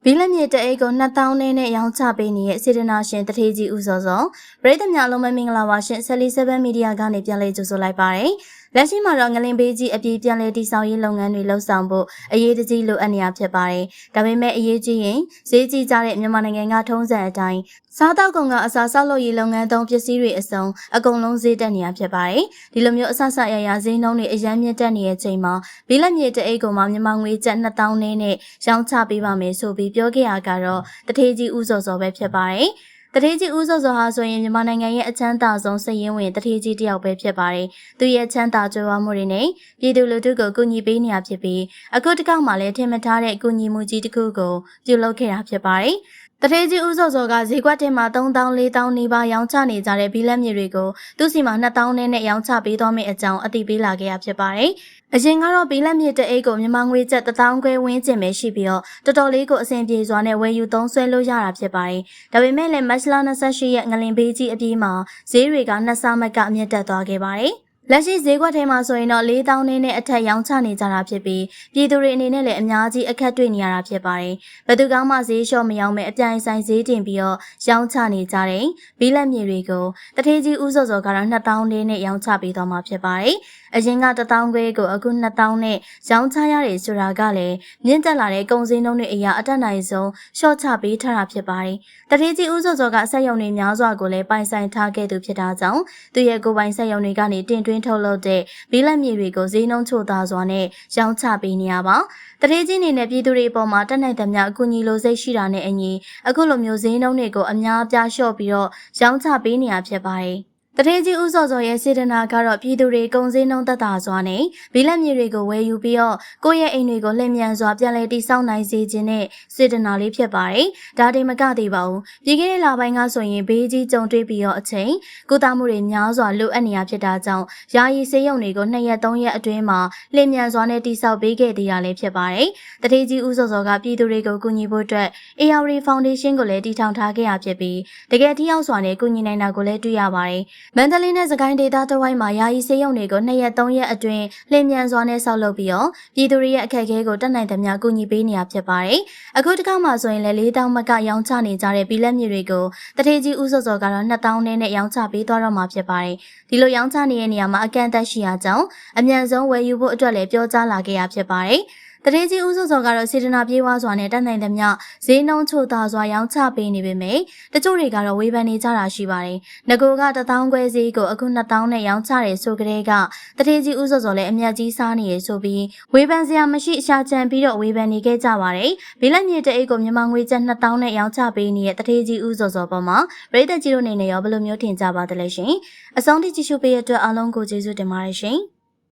ဘီလက်မြေတအိတ်ကို2000နဲ့ရောင်းချပေးနေတဲ့စေတနာရှင်တထေးကြီးဦးစောစောပရိသတ်များလုံးမင်္ဂလာပါရှင်77မီဒီယာကနေပြန်လည်ကြိုဆိုလိုက်ပါတယ်လက်ရှိမှာတော့ငလင်ဘေးကြီးအပြည့်ပြန်လည်တည်ဆောက်ရေးလုပ်ငန်းတွေလှုပ်ဆောင်ဖို့အရေးတကြီးလိုအပ်နေရဖြစ်ပါတယ်ဒါပေမဲ့အရေးကြီးရင်ဈေးကြီးကြတဲ့မြန်မာနိုင်ငံကထုံးစံအတိုင်းစားတောက်ကုန်ကအစားဆောက်လုပ်ရေးလုပ်ငန်းသုံးပစ္စည်းတွေအစုံအကုန်လုံးဈေးတက်နေရဖြစ်ပါတယ်ဒီလိုမျိုးအဆဆရရဈေးနှုန်းတွေအရန်မြင့်တက်နေတဲ့ချိန်မှာဘီလက်မြေတအိတ်ကိုမှမြန်မာငွေကျပ်2000နဲ့ရောင်းချပေးပါမယ်ဆိုပြီးပြောခဲ့ရကတော့တထေးကြီးဦးစောစောပဲဖြစ်ပါတယ်တထေးကြီးဦးစောစောဟာဆိုရင်မြန်မာနိုင်ငံရဲ့အချမ်းသာဆုံးစည်ရင်းဝင်တထေးကြီးတယောက်ပဲဖြစ်ပါတယ်။သူရဲ့ချမ်းသာကြွယ်ဝမှုတွေနဲ့ပြည်သူလူထုကိုကူညီပေးနေရဖြစ်ပြီးအခုတစ်ခေါက်မှလည်းထင်မထားတဲ့ကူညီမှုကြီးတစ်ခုကိုပြုလုပ်ခဲ့တာဖြစ်ပါတယ်။တထေးကြီးဦးစောစောကဈေးကွက်ထဲမှာ3000 4000နီးပါးရောင်းချနေကြတဲ့ဘီလက်မြေတွေကိုသူ့စီမှာ2000နဲ့ရောင်းချပေးသွားမယ့်အကြောင်းအသိပေးလာခဲ့ရဖြစ်ပါတယ်။အရင်ကတော့ဘီလက်မြေတအိတ်ကိုမြန်မာငွေကျပ်1000ခွဲဝန်းကျင်ပဲရှိပြီးတော့တော်တော်လေးကိုအဆင်ပြေစွာနဲ့ဝယ်ယူသုံးစွဲလို့ရတာဖြစ်ပါတယ်။ဒါပေမဲ့လည်းမတ်လ28ရက်ငလင်ဘေးကြီးအပြီးမှာဈေးတွေက2ဆမကအမြင့်တက်သွားခဲ့ပါတယ်။လက်ရှိဈေးကွက်ထဲမှာဆိုရင်တော့4000နဲ့အထက်ရောင်းချနေကြတာဖြစ်ပြီးပြည်သူတွေအနေနဲ့လည်းအများကြီးအခက်တွေ့နေရတာဖြစ်ပါတယ်။ဘယ်သူကမှဈေးလျှော့မရောင်းမဲ့အပြိုင်ဆိုင်ဈေးတင်ပြီးတော့ရောင်းချနေကြတဲ့ဘီလက်မြေတွေကိုတထေးကြီးဦးစောစောကတော့2000နဲ့ရောင်းချပေးသွားမှာဖြစ်ပါတယ်။အရင်က1000ခွဲကိုအခု2000နဲ့ရောင်းချရတယ်ဆိုတာကလည်းမြင့်တက်လာတဲ့ကုန်စည်နှုန်းတွေအရာအတက်နိုင်ဆုံးလျှော့ချပေးထားတာဖြစ်ပါတယ်။တထေးကြီးဦးစောစောကစက်ရုံတွေများစွာကိုလည်းပိုင်ဆိုင်ထားခဲ့သူဖြစ်တာကြောင့်သူရဲ့ကိုယ်ပိုင်စက်ရုံတွေကနေတင်သွင်းထုတ်လုပ်တဲ့ဘီလက်မြေတွေကိုဈေးနှုန်းချိုသာစွာနဲ့ရောင်းချပေးနေရပါတထေးကြီးအနေနဲ့ပြည်သူတွေအပေါ်မှာတက်နိုင်သမျှအကူအညီလိုစိတ်ရှိတာနဲ့အညီအခုလိုမျိုးဈေးနှုန်းတွေကိုအများအပြားလျှော့ပြီးတော့ရောင်းချပေးနေရဖြစ်ပါတယ်တထေးကြီးဦးစောစောရဲ့စေတနာကတော့ပြည်သူတွေကုန်စည်နှုန်းသက်သာစွာနဲ့ဘီလက်မြေတွေကိုဝယ်ယူပြီးတော့ကိုယ့်ရဲ့အိမ်တွေကိုလျင်မြန်စွာပြန်လည်တည်ဆောက်နိုင်စေခြင်းနဲ့စေတနာလေးဖြစ်ပါတယ်။ဒါတင်မကသေးပါဘူး။ပြည်ခဲ့တဲ့လပိုင်းကဆိုရင်ဘေးကြီးကြုံတွေ့ပြီးတော့အချိန်ကုသမှုတွေများစွာလိုအပ်နေရဖြစ်တာကြောင့်ယာယီဆေးရုံတွေကို2ရက်3ရက်အတွင်းမှာလျင်မြန်စွာနဲ့တည်ဆောက်ပေးခဲ့သေးတာလည်းဖြစ်ပါတယ်။တထေးကြီးဦးစောစောကပြည်သူတွေကိုကူညီဖို့အတွက် AR Foundation ကိုလည်းတည်ထောင်ထားခဲ့ရဖြစ်ပြီးတကယ်ထိရောက်စွာနဲ့ကူညီနိုင်တာကိုလည်းတွေ့ရပါတယ်။မန္တလေးနဲ့စကိုင်းဒေသတဝိုက်မှာယာယီဆေးရုံတွေကို2ရက်3ရက်အတွင်းလျင်မြန်စွာနဲ့ဆောက်လုပ်ပြီးတော့ပြည်သူတွေရဲ့အခက်အခဲကိုတက်နိုင်သမျှကူညီပေးနေရဖြစ်ပါတယ်။အခုတစ်ခါမှဆိုရင်လည်း4000မကရောင်းချနေကြတဲ့ဘီလက်မြေတွေကိုတထေးကြီးဦးစောစောကတော့2000နဲ့ရောင်းချပေးသွားတော့မှာဖြစ်ပါတယ်။ဒီလိုရောင်းချနေတဲ့နေရာမှာအကန့်အသတ်ရှိရာကြောင့်အမြန်ဆုံးဝယ်ယူဖို့အတွက်လည်းပြောကြားလာခဲ့ရဖြစ်ပါတယ်။တထေးကြီးဦးစောစောကတော့စေတနာပြေးဝါစွာနဲ့တက်နိုင်သမျှဈေးနှုန်းချိုသာစွာရောင်းချပေးနေပေမယ့်တချို့တွေကတော့ဝေဖန်နေကြတာရှိပါတယ်။ငကိုက1000ခွဲဈေးကိုအခု2000နဲ့ရောင်းချတယ်ဆိုကြတဲ့ကတထေးကြီးဦးစောစောလည်းအမြတ်ကြီးစားနေရဆိုပြီးဝေဖန်စရာမရှိအရှာချန်ပြီးတော့ဝေဖန်နေခဲ့ကြပါတယ်။ဘီလက်မြေတအိတ်ကိုမြန်မာငွေကျပ်2000နဲ့ရောင်းချပေးနေတဲ့တထေးကြီးဦးစောစောပေါ်မှာပရိသတ်ကြီးတို့အနေနဲ့ရောဘယ်လိုမျိုးထင်ကြပါသလဲရှင်။အဆုံးထိကြည့်ရှုပေးရတဲ့အတွက်အားလုံးကိုကျေးဇူးတင်ပါတယ်ရှင်။